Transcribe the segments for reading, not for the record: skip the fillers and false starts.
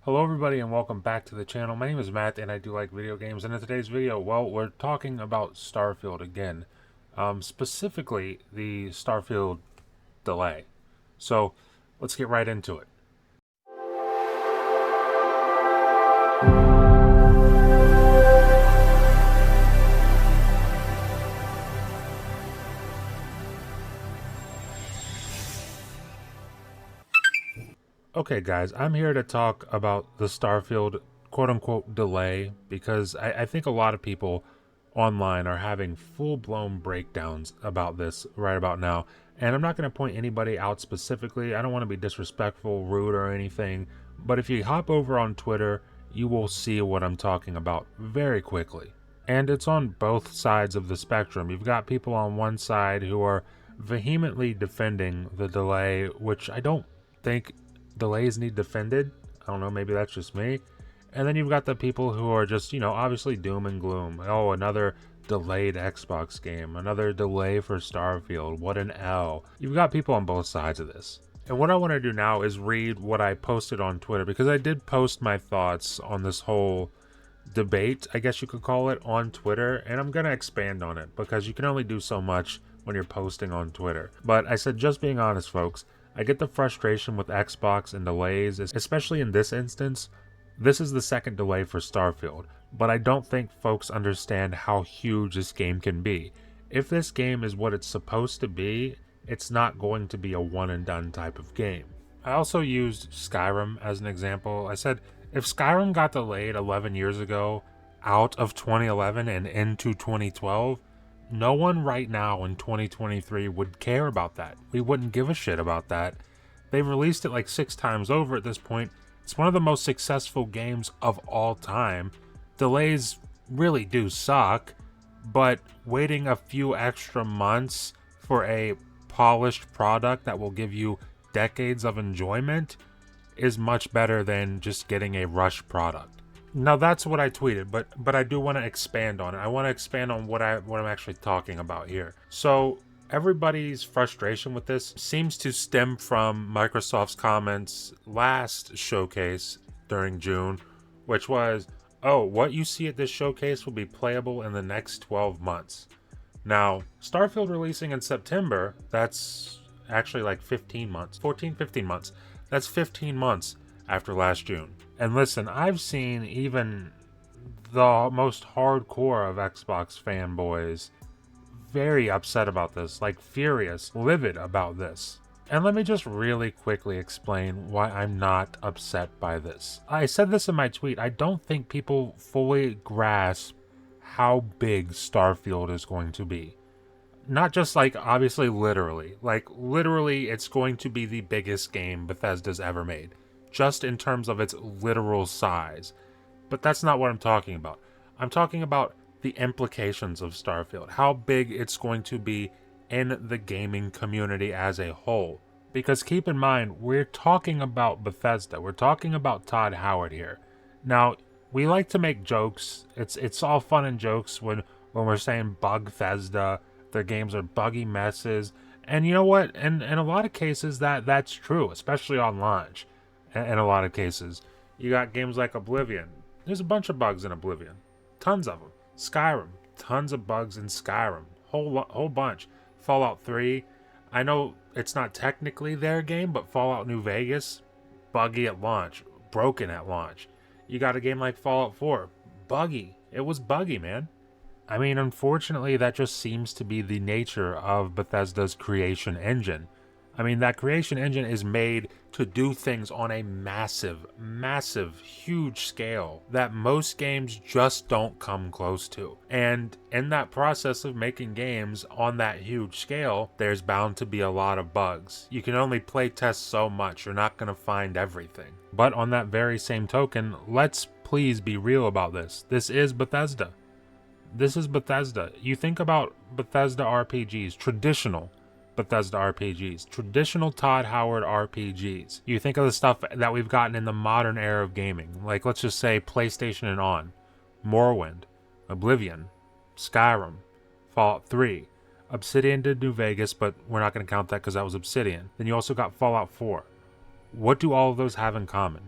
Hello everybody and welcome back to the channel. My name is Matt and I do like video games, and in today's video, well, we're talking about Starfield again. Specifically the Starfield Delay. So let's get right into it. Okay guys, I'm here to talk about the Starfield quote-unquote delay because I think a lot of people online are having full-blown breakdowns about this right about now. And I'm not going to point anybody out specifically. I don't want to be disrespectful, rude, or anything. But if you hop over on Twitter, you will see what I'm talking about very quickly. And it's on both sides of the spectrum. You've got people on one side who are vehemently defending the delay, which I don't think delays need defended. I don't know, maybe that's just me. And then you've got the people who are just, obviously doom and gloom. Oh, another delayed Xbox game, another delay for Starfield, what an L. You've got people on both sides of this. And what I want to do now is read what I posted on Twitter, because I did post my thoughts on this whole debate, I guess you could call it, on Twitter, and I'm going to expand on it because you can only do so much when you're posting on Twitter. But I said, just being honest, folks, I get the frustration with Xbox and delays, especially in this instance. This is the second delay for Starfield, but I don't think folks understand how huge this game can be. If this game is what it's supposed to be, it's not going to be a one and done type of game. I also used Skyrim as an example. I said, if Skyrim got delayed 11 years ago, out of 2011 and into 2012, no one right now in 2023 would care about that. We wouldn't give a shit about that. They've released it like 6 times over at this point. It's one of the most successful games of all time. Delays really do suck, but waiting a few extra months for a polished product that will give you decades of enjoyment is much better than just getting a rush product. Now that's what I tweeted, but I do want to expand on it. I want to expand on what I'm actually talking about here. So everybody's frustration with this seems to stem from Microsoft's comments last showcase during June, which was, oh, what you see at this showcase will be playable in the next 12 months. Now, Starfield releasing in September, that's actually like 15 months, 14, 15 months. That's 15 months after last June. And listen, I've seen even the most hardcore of Xbox fanboys very upset about this, like furious, livid about this. And let me just really quickly explain why I'm not upset by this. I said this in my tweet, I don't think people fully grasp how big Starfield is going to be. Not just like obviously literally, like literally it's going to be the biggest game Bethesda's ever made, just in terms of its literal size. But that's not what I'm talking about. I'm talking about the implications of Starfield, how big it's going to be in the gaming community as a whole. Because keep in mind, we're talking about Bethesda, we're talking about Todd Howard here. Now, we like to make jokes, it's all fun and jokes when we're saying Bugthesda, their games are buggy messes, and you know what, in a lot of cases that's true, especially on launch. In a lot of cases, you got games like Oblivion. There's a bunch of bugs in Oblivion, tons of them. Skyrim, tons of bugs in Skyrim, whole bunch. Fallout 3, I know it's not technically their game, but Fallout New Vegas, buggy at launch, broken at launch. You got a game like Fallout 4, buggy. It was buggy, man. I mean, unfortunately, that just seems to be the nature of Bethesda's creation engine. I mean, that creation engine is made to do things on a massive, huge scale that most games just don't come close to. And in that process of making games on that huge scale, there's bound to be a lot of bugs. You can only play test so much, you're not going to find everything. But on that very same token, let's please be real about this. This is Bethesda. This is Bethesda. You think about Bethesda RPGs, traditional Bethesda RPGs, traditional Todd Howard RPGs. You think of the stuff that we've gotten in the modern era of gaming, like let's just say PlayStation and on, Morrowind, Oblivion, Skyrim, Fallout 3, Obsidian did New Vegas, but we're not going to count that because that was Obsidian. Then you also got Fallout 4. What do all of those have in common?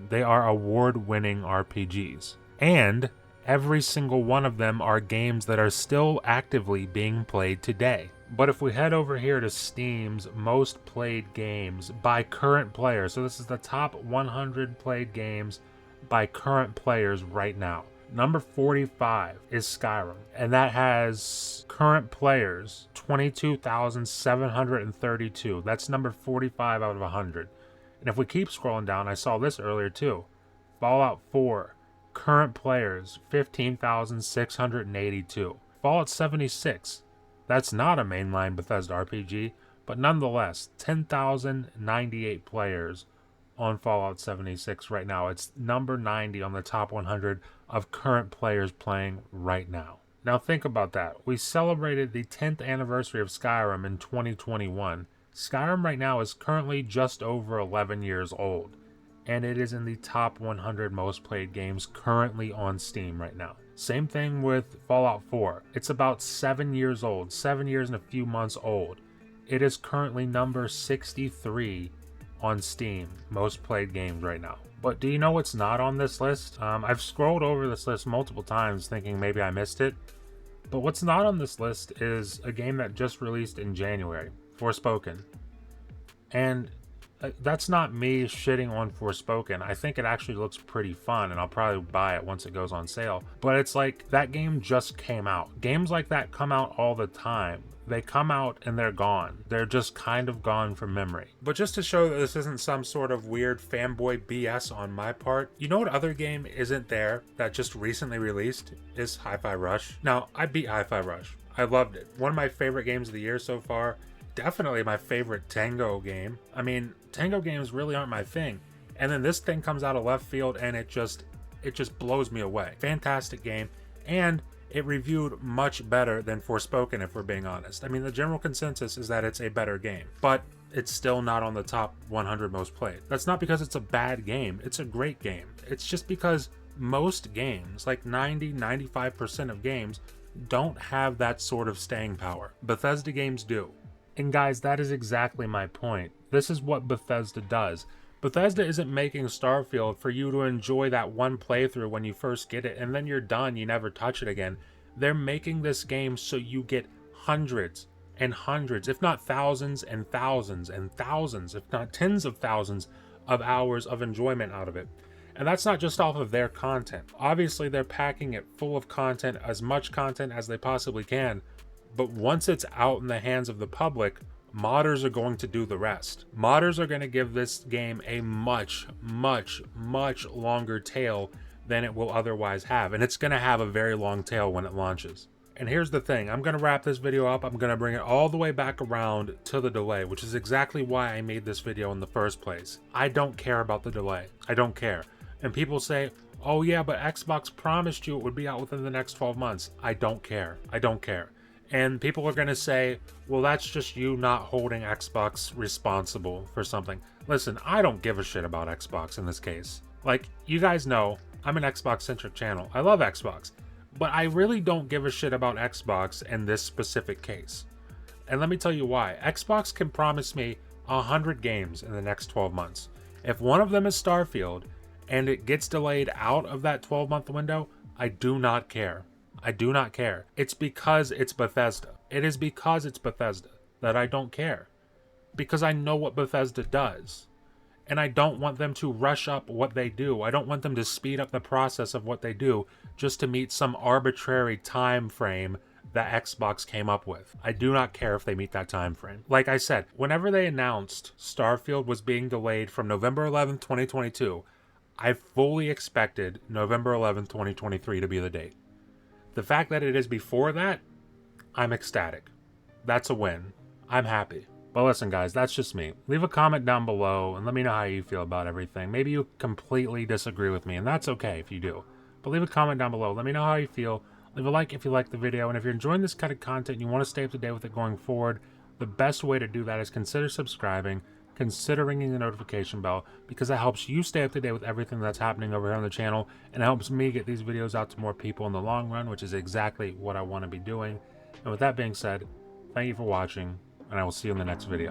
They are award-winning RPGs. And every single one of them are games that are still actively being played today. But if we head over here to Steam's most played games by current players, so this is the top 100 played games by current players right now. Number 45 is Skyrim, and that has current players 22,732. That's number 45 out of 100. And if we keep scrolling down, I saw this earlier too. Fallout 4, current players 15,682. Fallout 76, that's not a mainline Bethesda RPG, but nonetheless, 10,098 players on Fallout 76 right now. It's number 90 on the top 100 of current players playing right now. Now think about that. We celebrated the 10th anniversary of Skyrim in 2021. Skyrim right now is currently just over 11 years old, and it is in the top 100 most played games currently on Steam right now. Same thing with Fallout 4. It's about 7 years old, 7 years and a few months old. It is currently number 63 on Steam, most played games right now. But do you know what's not on this list? I've scrolled over this list multiple times thinking maybe I missed it. But what's not on this list is a game that just released in January, Forspoken. And that's not me shitting on Forspoken. I think it actually looks pretty fun, and I'll probably buy it once it goes on sale. But it's like, that game just came out. Games like that come out all the time. They come out and they're gone. They're just kind of gone from memory. But just to show that this isn't some sort of weird fanboy BS on my part, you know what other game isn't there that just recently released is HiFi Rush. Now, I beat HiFi Rush. I loved it. One of my favorite games of the year so far. Definitely my favorite Tango game. I mean, Tango games really aren't my thing. And then this thing comes out of left field and it just blows me away. Fantastic game. And it reviewed much better than Forspoken, if we're being honest. I mean, the general consensus is that it's a better game, but it's still not on the top 100 most played. That's not because it's a bad game. It's a great game. It's just because most games, like 90-95% of games, don't have that sort of staying power. Bethesda games do. And guys, that is exactly my point. This is what Bethesda does. Bethesda isn't making Starfield for you to enjoy that one playthrough when you first get it, and then you're done, you never touch it again. They're making this game so you get hundreds and hundreds, if not thousands and thousands and thousands, if not tens of thousands of hours of enjoyment out of it. And that's not just off of their content. Obviously, they're packing it full of content, as much content as they possibly can, but once it's out in the hands of the public, modders are going to do the rest. Modders are going to give this game a much, much, much longer tail than it will otherwise have. And it's going to have a very long tail when it launches. And here's the thing. I'm going to wrap this video up. I'm going to bring it all the way back around to the delay, which is exactly why I made this video in the first place. I don't care about the delay. I don't care. And people say, oh yeah, but Xbox promised you it would be out within the next 12 months. I don't care. I don't care. And people are going to say, well, that's just you not holding Xbox responsible for something. Listen, I don't give a shit about Xbox in this case. Like, you guys know, I'm an Xbox-centric channel. I love Xbox. But I really don't give a shit about Xbox in this specific case. And let me tell you why. Xbox can promise me 100 games in the next 12 months. If one of them is Starfield, and it gets delayed out of that 12-month window, I do not care. I do not care. It's because it's Bethesda. It is because it's Bethesda that I don't care. Because I know what Bethesda does. And I don't want them to rush up what they do. I don't want them to speed up the process of what they do just to meet some arbitrary time frame that Xbox came up with. I do not care if they meet that time frame. Like I said, whenever they announced Starfield was being delayed from November 11th, 2022, I fully expected November 11th, 2023 to be the date. The fact that it is before that, I'm ecstatic. That's a win. I'm happy. But listen, guys, that's just me. Leave a comment down below and let me know how you feel about everything. Maybe you completely disagree with me, and that's okay if you do. But leave a comment down below. Let me know how you feel. Leave a like if you like the video. And if you're enjoying this kind of content and you want to stay up to date with it going forward, the best way to do that is consider subscribing, consider ringing the notification bell, because that helps you stay up to date with everything that's happening over here on the channel, and it helps me get these videos out to more people in the long run, which is exactly what I want to be doing. And with that being said, thank you for watching, and I will see you in the next video.